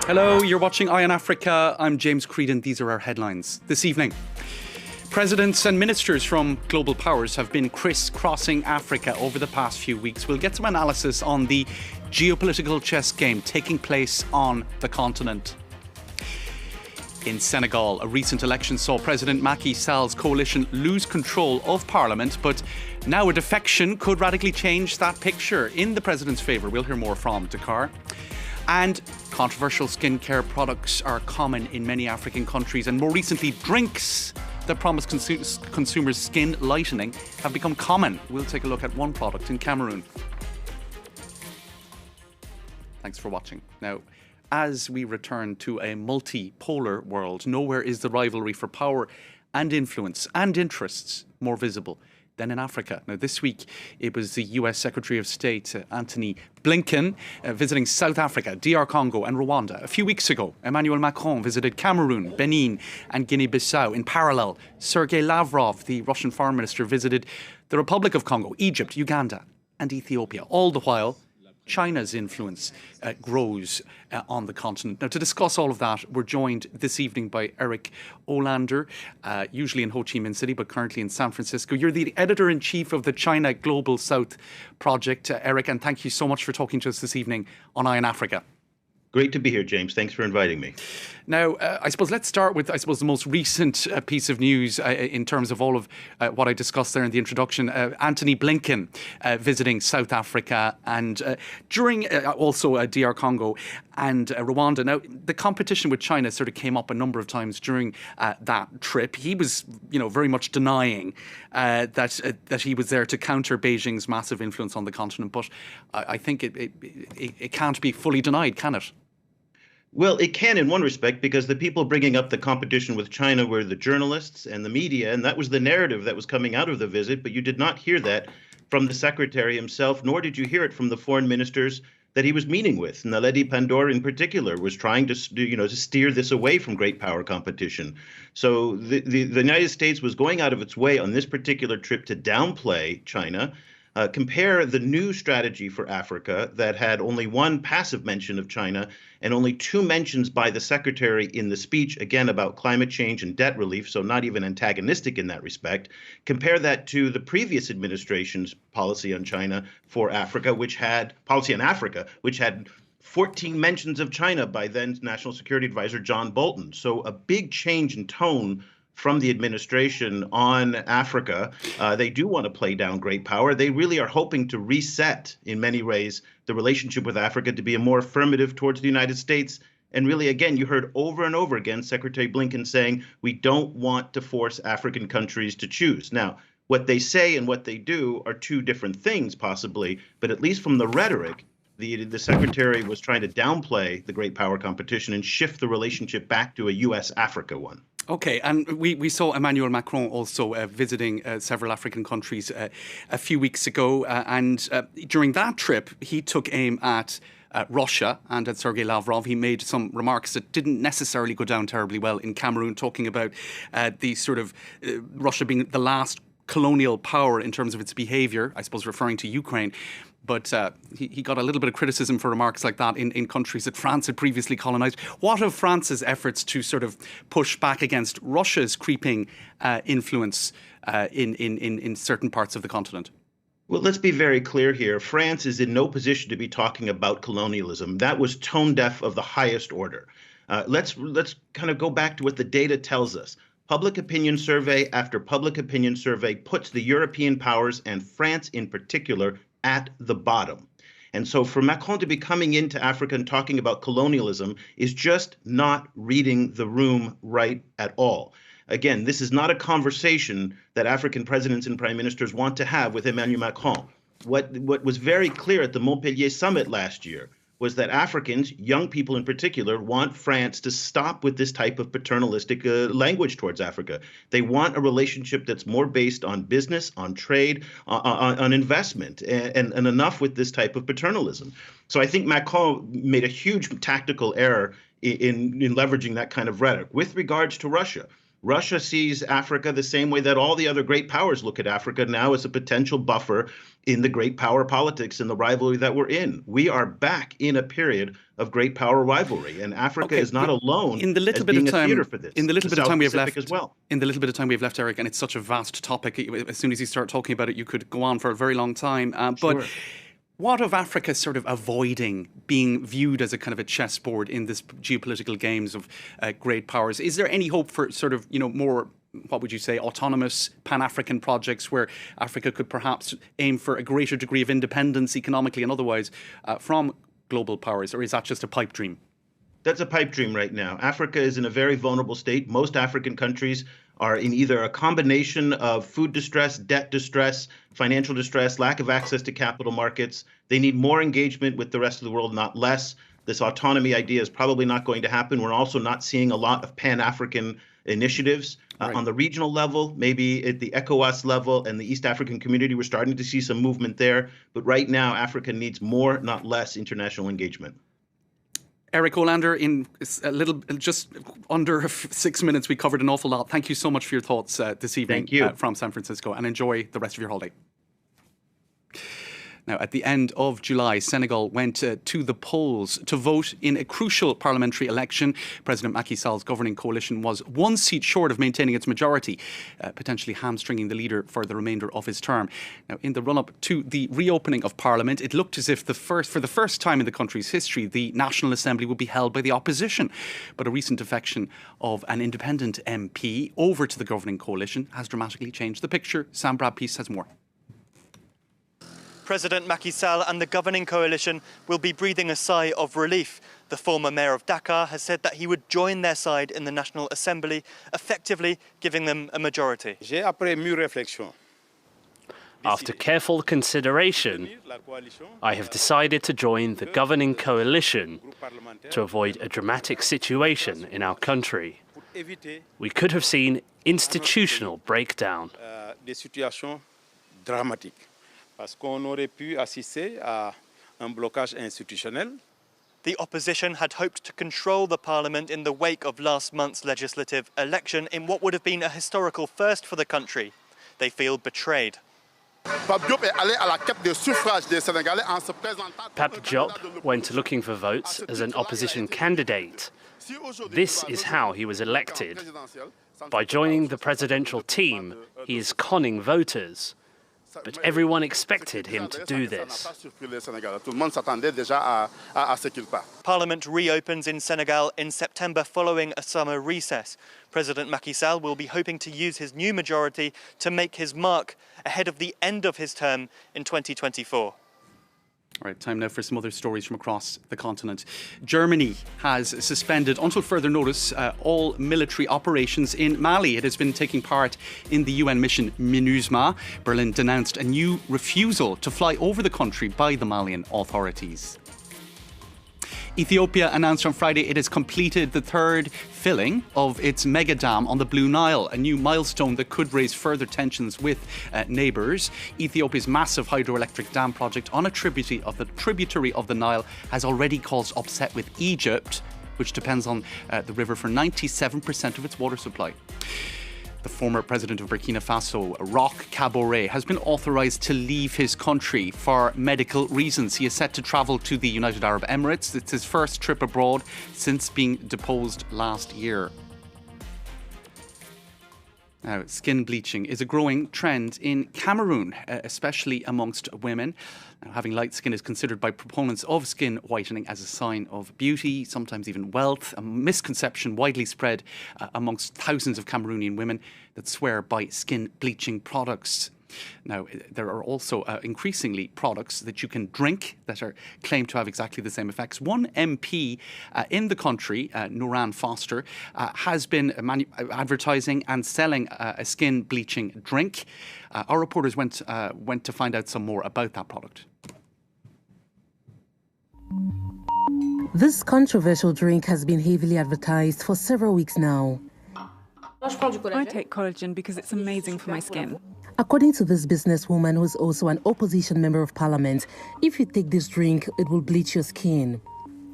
Hello, you're watching Eye on Africa. I'm James Creedon. These are our headlines this evening. Presidents and ministers from global powers have been crisscrossing Africa over the past few weeks. We'll get some analysis on the geopolitical chess game taking place on the continent. In Senegal, a recent election saw President Macky Sall's coalition lose control of parliament, but now a defection could radically change that picture in the president's favour. We'll hear more from Dakar. And controversial skincare products are common in many African countries, and more recently, drinks that promise consumers skin lightening have become common. We'll take a look at one product in Cameroon. Thanks for watching. Now, as we return to a multipolar world, nowhere is the rivalry for power and influence and interests more visible than in Africa. Now, this week, it was the US Secretary of State, Antony Blinken, visiting South Africa, DR Congo and Rwanda. A few weeks ago, Emmanuel Macron visited Cameroon, Benin and Guinea-Bissau. In parallel, Sergei Lavrov, the Russian foreign minister, visited the Republic of Congo, Egypt, Uganda and Ethiopia. All the while, China's influence grows on the continent. Now, to discuss all of that, we're joined this evening by Eric Olander, usually in Ho Chi Minh City, but currently in San Francisco. You're the editor-in-chief of the China Global South Project, Eric, and thank you so much for talking to us this evening on Eye on Africa. Great to be here, James. Thanks for inviting me. Now, I suppose let's start with, the most recent piece of news in terms of all of what I discussed there in the introduction. Antony Blinken visiting South Africa and during also DR Congo and Rwanda. Now, the competition with China sort of came up a number of times during that trip. He was, very much denying that he was there to counter Beijing's massive influence on the continent. But I think it can't be fully denied, can it? Well, it can in one respect, because the people bringing up the competition with China were the journalists and the media, and that was the narrative that was coming out of the visit. But you did not hear that from the secretary himself, nor did you hear it from the foreign ministers that he was meeting with. Naledi Pandor, in particular, was trying to, to steer this away from great power competition. So the United States was going out of its way on this particular trip to downplay China. Compare the new strategy for Africa that had only one passive mention of China and only two mentions by the secretary in the speech, again, about climate change and debt relief, so not even antagonistic in that respect. Compare that to the previous administration's policy on China for Africa, which had 14 mentions of China by then National Security Advisor John Bolton. So a big change in tone from the administration on Africa. They do want to play down great power. They really are hoping to reset, in many ways, the relationship with Africa to be a more affirmative towards the United States. And really, again, you heard over and over again Secretary Blinken saying, we don't want to force African countries to choose. Now, what they say and what they do are two different things, possibly, but at least from the rhetoric, the secretary was trying to downplay the great power competition and shift the relationship back to a U.S.-Africa one. Okay, and we saw Emmanuel Macron also visiting several African countries a few weeks ago. And during that trip, he took aim at Russia and at Sergei Lavrov. He made some remarks that didn't necessarily go down terribly well in Cameroon, talking about the sort of Russia being the last colonial power in terms of its behaviour, I suppose referring to Ukraine. But he got a little bit of criticism for remarks like that in countries that France had previously colonised. What of France's efforts to sort of push back against Russia's creeping influence in certain parts of the continent? Well, let's be very clear here. France is in no position to be talking about colonialism. That was tone deaf of the highest order. Let's kind of go back to what the data tells us. Public opinion survey after public opinion survey puts the European powers, and France in particular, at the bottom. And so for Macron to be coming into Africa and talking about colonialism is just not reading the room right at all. Again, this is not a conversation that African presidents and prime ministers want to have with Emmanuel Macron. What was very clear at the Montpellier summit last year was that Africans, young people in particular, want France to stop with this type of paternalistic language towards Africa. They want a relationship that's more based on business, on trade, on investment, and enough with this type of paternalism. So I think Macron made a huge tactical error in leveraging that kind of rhetoric. With regards to Russia, Russia sees Africa the same way that all the other great powers look at Africa now, as a potential buffer in the great power politics and the rivalry that we're in. We are back in a period of great power rivalry, and Africa is not alone as being a theater for this. In the little bit of time we have left as well. In the little bit of time we have left, Eric, and it's such a vast topic. As soon as you start talking about it, you could go on for a very long time. But what of Africa sort of avoiding being viewed as a kind of a chessboard in this geopolitical games of great powers? Is there any hope for sort of, more, what would you say, autonomous Pan-African projects where Africa could perhaps aim for a greater degree of independence economically and otherwise from global powers? Or is that just a pipe dream? That's a pipe dream right now. Africa is in a very vulnerable state. Most African countries are in either a combination of food distress, debt distress, financial distress, lack of access to capital markets. They need more engagement with the rest of the world, not less. This autonomy idea is probably not going to happen. We're also not seeing a lot of Pan-African initiatives on the regional level, maybe at the ECOWAS level and the East African community. We're starting to see some movement there. But right now, Africa needs more, not less, international engagement. Eric Olander, in just under 6 minutes, we covered an awful lot. Thank you so much for your thoughts this evening from San Francisco, and enjoy the rest of your holiday. Now, at the end of July, Senegal went to the polls to vote in a crucial parliamentary election. President Macky Sall's governing coalition was one seat short of maintaining its majority, potentially hamstringing the leader for the remainder of his term. Now, in the run-up to the reopening of Parliament, it looked as if for the first time in the country's history, the National Assembly would be held by the opposition. But a recent defection of an independent MP over to the governing coalition has dramatically changed the picture. Sam Bradpeace has more. President Macky Sall and the governing coalition will be breathing a sigh of relief. The former mayor of Dakar has said that he would join their side in the National Assembly, effectively giving them a majority. After careful consideration, I have decided to join the governing coalition to avoid a dramatic situation in our country. We could have seen institutional breakdown. Parce qu'on aurait pu assister à un blocage institutionnel. The opposition had hoped to control the parliament in the wake of last month's legislative election in what would have been a historical first for the country. They feel betrayed. Pape Diop went looking for votes as an opposition candidate. This is how he was elected. By joining the presidential team, he is conning voters. But everyone expected him to do this. Parliament reopens in Senegal in September following a summer recess. President Macky Sall will be hoping to use his new majority to make his mark ahead of the end of his term in 2024. All right, time now for some other stories from across the continent. Germany has suspended, until further notice, all military operations in Mali. It has been taking part in the UN mission MINUSMA. Berlin denounced a new refusal to fly over the country by the Malian authorities. Ethiopia announced on Friday it has completed the third filling of its mega dam on the Blue Nile, a new milestone that could raise further tensions with neighbours. Ethiopia's massive hydroelectric dam project on a tributary of the Nile has already caused upset with Egypt, which depends on the river for 97% of its water supply. The former president of Burkina Faso, Roch Kabore, has been authorised to leave his country for medical reasons. He is set to travel to the United Arab Emirates. It's his first trip abroad since being deposed last year. Now, skin bleaching is a growing trend in Cameroon, especially amongst women. Now, having light skin is considered by proponents of skin whitening as a sign of beauty, sometimes even wealth, a misconception widely spread amongst thousands of Cameroonian women that swear by skin bleaching products. Now, there are also increasingly products that you can drink that are claimed to have exactly the same effects. One MP in the country, Nouran Foster, has been advertising and selling a skin bleaching drink. Our reporters went to find out some more about that product. This controversial drink has been heavily advertised for several weeks now. I take collagen because it's amazing for my skin. According to this businesswoman, who is also an opposition member of parliament, if you take this drink, it will bleach your skin.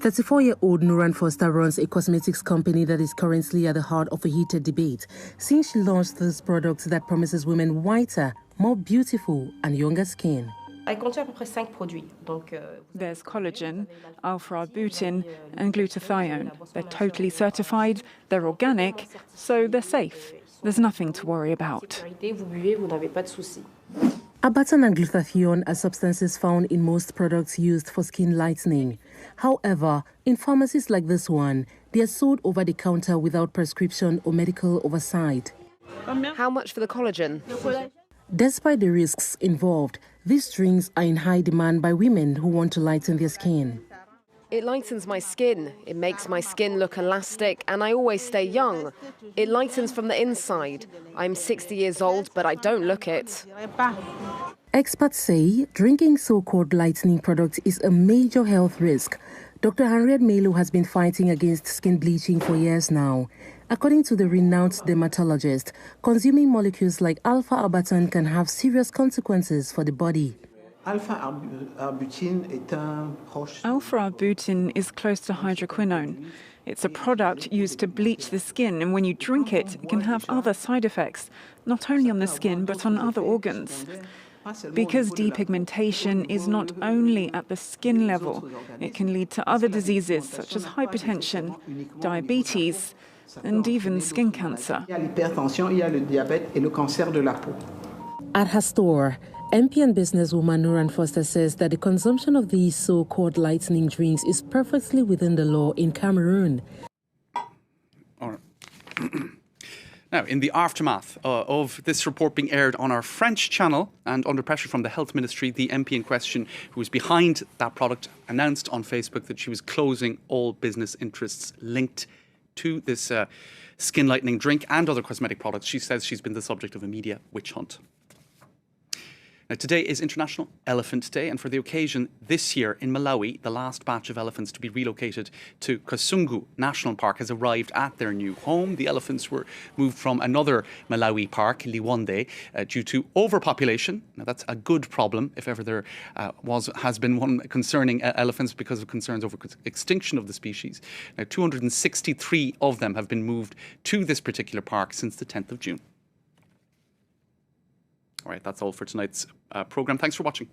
34-year-old Nuran Foster runs a cosmetics company that is currently at the heart of a heated debate, since she launched this product that promises women whiter, more beautiful and younger skin. There's collagen, alpha-arbutin, and glutathione. They're totally certified, they're organic, so they're safe. There's nothing to worry about. Arbutin and glutathione are substances found in most products used for skin lightening. However, in pharmacies like this one, they are sold over the counter without prescription or medical oversight. How much for the collagen? Despite the risks involved, these drinks are in high demand by women who want to lighten their skin. It lightens my skin. It makes my skin look elastic, and I always stay young. It lightens from the inside. I'm 60 years old, but I don't look it. Experts say drinking so-called lightening products is a major health risk. Dr. Henriette Melo has been fighting against skin bleaching for years now. According to the renowned dermatologist, consuming molecules like alpha-arbutin can have serious consequences for the body. Alpha-arbutin is close to hydroquinone. It's a product used to bleach the skin, and when you drink it, it can have other side effects, not only on the skin but on other organs. Because depigmentation is not only at the skin level, it can lead to other diseases such as hypertension, diabetes, and even skin cancer. At her store, MP and businesswoman Nuran Foster says that the consumption of these so-called lightening drinks is perfectly within the law in Cameroon. All right. Now, in the aftermath of this report being aired on our French channel and under pressure from the Health Ministry, the MP in question who was behind that product announced on Facebook that she was closing all business interests linked to this skin lightening drink and other cosmetic products. She says she's been the subject of a media witch hunt. Now, today is International Elephant Day, and for the occasion this year in Malawi, the last batch of elephants to be relocated to Kasungu National Park has arrived at their new home. The elephants were moved from another Malawi park, Liwonde, due to overpopulation. Now, that's a good problem if ever there has been one concerning elephants because of concerns over extinction of the species. Now, 263 of them have been moved to this particular park since the 10th of June. All right, that's all for tonight's programme. Thanks for watching.